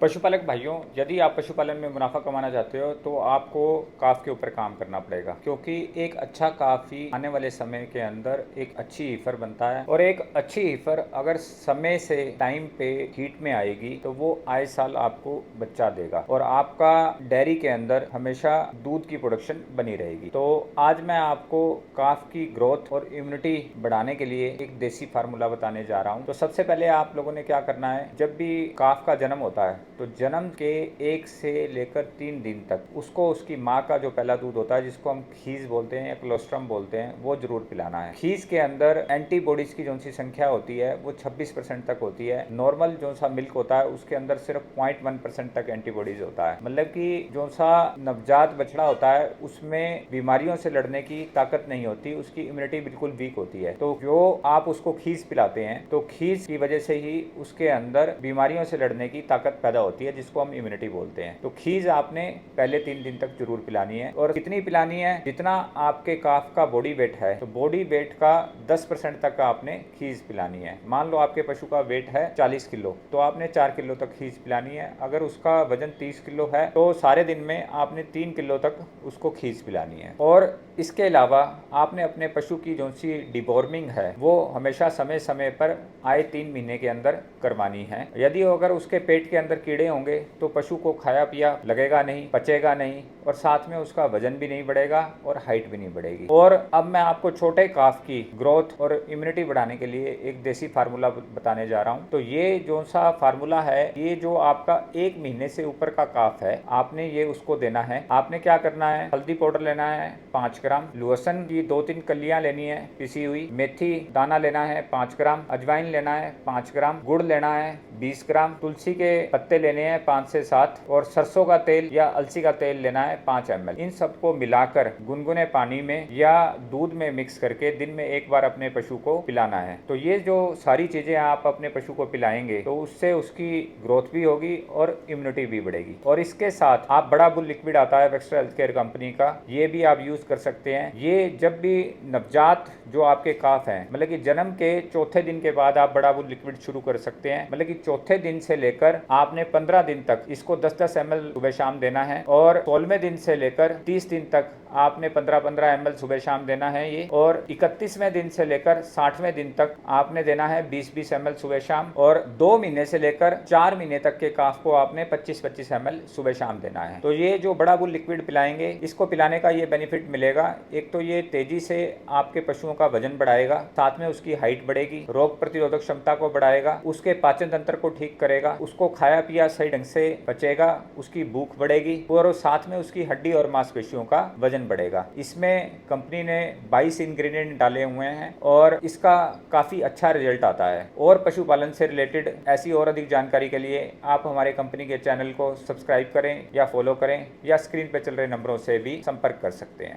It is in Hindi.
पशुपालक भाइयों, यदि आप पशुपालन में मुनाफा कमाना चाहते हो तो आपको काफ के ऊपर काम करना पड़ेगा, क्योंकि एक अच्छा काफ ही आने वाले समय के अंदर एक अच्छी हीफर बनता है। और एक अच्छी हीफर अगर समय से टाइम पे हीट में आएगी तो वो आए साल आपको बच्चा देगा और आपका डेयरी के अंदर हमेशा दूध की प्रोडक्शन बनी रहेगी। तो आज मैं आपको काफ की ग्रोथ और इम्यूनिटी बढ़ाने के लिए एक देसी फार्मूला बताने जा रहा हूँ। तो सबसे पहले आप लोगों ने क्या करना है, जब भी काफ का जन्म होता है तो जन्म के 1 से लेकर 3 दिन तक उसको उसकी माँ का जो पहला दूध होता है, जिसको हम खीस बोलते हैं या कोलोस्ट्रम बोलते हैं, वो जरूर पिलाना है। खीस के अंदर एंटीबॉडीज की जो सी संख्या होती है वो 26% तक होती है। नॉर्मल जो सा मिल्क होता है उसके अंदर सिर्फ 0.1% तक एंटीबॉडीज होता है। मतलब कि जो सा नवजात बछड़ा होता है उसमें बीमारियों से लड़ने की ताकत नहीं होती, उसकी इम्यूनिटी बिल्कुल वीक होती है। तो जो आप उसको खीस पिलाते हैं तो खीस की वजह से ही उसके अंदर बीमारियों से लड़ने की ताकत पैदा होती है, जिसको हम इम्यूनिटी बोलते हैं। तो खीज आपने पहले 3 दिन तक जरूर पिलानी है। और कितनी पिलानी है? जितना आपके काफ का बॉडी वेट है तो बॉडी वेट का 10% तक आपने खीज पिलानी है। मान लो आपके पशु का वेट है 40 किलो तो आपने 4 किलो तक खीज पिलानी है। अगर उसका वजन 30 किलो है तो सारे दिन में आपने 3 किलो तक उसको खीज पिलानी है। और इसके अलावा आपने अपने पशु की जो सी डिवॉर्मिंग है वो हमेशा समय समय पर आए 3 महीने के अंदर करवानी है। यदि अगर उसके पेट के अंदर कीड़े होंगे तो पशु को खाया पिया लगेगा नहीं, पचेगा नहीं और साथ में उसका वजन भी नहीं बढ़ेगा और हाइट भी नहीं बढ़ेगी। और अब मैं आपको छोटे काफ की ग्रोथ और इम्यूनिटी बढ़ाने के लिए एक देसी फार्मूला बताने जा रहा हूँ। तो ये जो सा फार्मूला है, ये जो आपका 1 महीने से ऊपर का काफ है आपने ये उसको देना है। आपने क्या करना है, हल्दी पाउडर लेना है 5 ग्राम, लहसुन की 2-3 कलियां लेनी है पिसी हुई, मेथी दाना लेना है 5 ग्राम, अजवाइन लेना है 5 ग्राम, गुड़ लेना है 20 ग्राम, तुलसी के पत्ते लेने हैं 5 से 7 और सरसों का तेल या अलसी का तेल लेना है 5 ml। इन सबको मिलाकर गुनगुने पानी में या दूध में मिक्स करके दिन में एक बार अपने पशु को पिलाना है। तो ये जो सारी चीजें आप अपने पशु को पिलाएंगे तो उससे उसकी ग्रोथ भी होगी और इम्यूनिटी भी बढ़ेगी। और इसके साथ आप बड़ा बुल लिक्विड आता है वेक्स्ट्रा हेल्थ केयर कंपनी का, ये भी आप यूज कर सकते हैं। ये जब भी नवजात जो आपके काफ हैं, मतलब कि जन्म के चौथे दिन के बाद आप बड़ा बुल लिक्विड शुरू कर सकते हैं। मतलब कि चौथे दिन से लेकर आपने 15 दिन तक इसको 10-10 ml सुबह शाम देना है और 16वें दिन से लेकर 30 दिन तक आपने 15-15 ml सुबह शाम देना है ये। और 31वें दिन से लेकर 60वें दिन तक आपने देना है 20-20 ml सुबह शाम। और 2 महीने से लेकर 4 महीने तक के काफ को आपने 25-25 ml सुबह शाम देना है। तो ये जो बड़ा बुल लिक्विड पिलाएंगे, इसको पिलाने का ये बेनिफिट मिलेगा, एक तो ये तेजी से आपके पशुओं का वजन बढ़ाएगा, साथ में उसकी हाइट बढ़ेगी, रोग प्रतिरोधक क्षमता को बढ़ाएगा, उसके पाचन तंत्र को ठीक करेगा, उसको खाया पिया सही ढंग से पचेगा, उसकी भूख बढ़ेगी और साथ में उसकी हड्डी और मांसपेशियों का वजन बढ़ेगा। इसमें कंपनी ने 22 इंग्रेडिएंट डाले हुए हैं और इसका काफी अच्छा रिजल्ट आता है। और पशुपालन से रिलेटेड ऐसी और अधिक जानकारी के लिए आप हमारे कंपनी के चैनल को सब्सक्राइब करें या फॉलो करें या स्क्रीन पर चल रहे नंबरों से भी संपर्क कर सकते हैं।